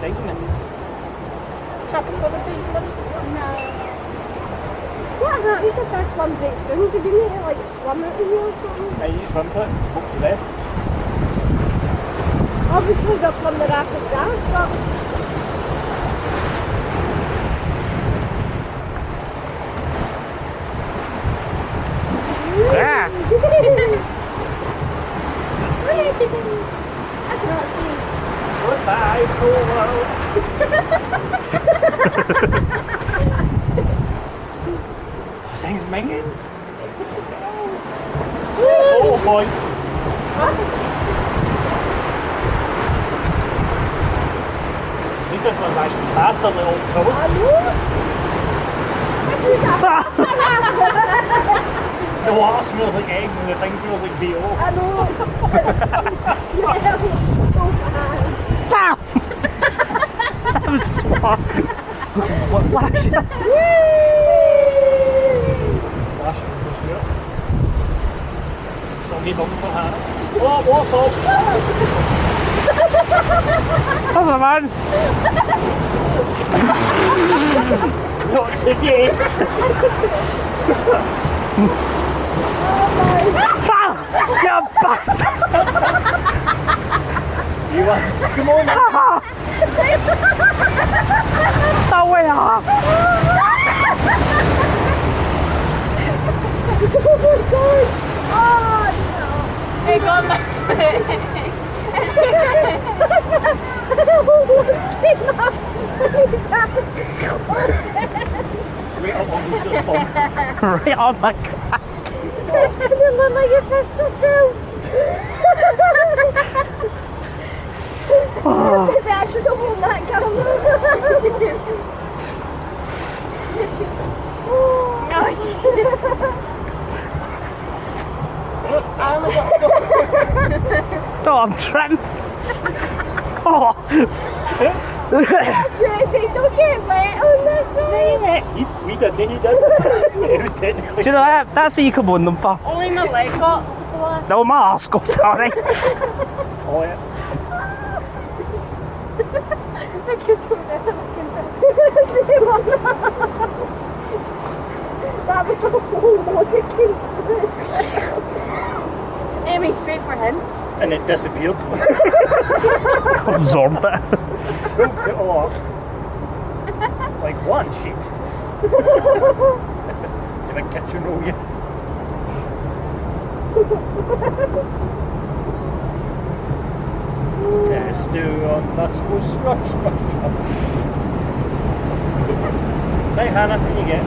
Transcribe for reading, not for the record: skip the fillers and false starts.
diamonds. Trappers for the diamonds. No. What happens if this one breaks down? Do we need to like swim out of here or something? You swim for it, hope for the best. Obviously that's when the rapids are, but... Yeah. I cannot see. Goodbye, cool world. This thing's minging. Oh boy. At least this one's actually faster than the old covers. The water smells like eggs and the thing smells like BO. I know. Yeah, so bad. Pow! That was swat. What flash? Flash from the shirt. Soggy bum for Hannah. Oh, what's up? Come on, man. Not today. Pow! You bastard! You want? Come on, man. No way off! Oh no! Hey, go on back. Right up on the bum. Right on my god. It's gonna look like your pistol self. Maybe I should have worn that camera. Oh, Jesus. I only got Oh, I'm tripping. Oh. That's right, don't get wet on this way. We didn't, he did. It was technically. Do you know that? That's what you can win them for. only my leg got splashed. No, my arse got sorry. Oh yeah. I can so never That was a whole lot that came through. Aiming straight for him. And it disappeared. Absorbed it. Soaks it all off. Like one sheet. In a kitchen roll, yeah. Testo on this goes rush. Right, Hannah, what you get?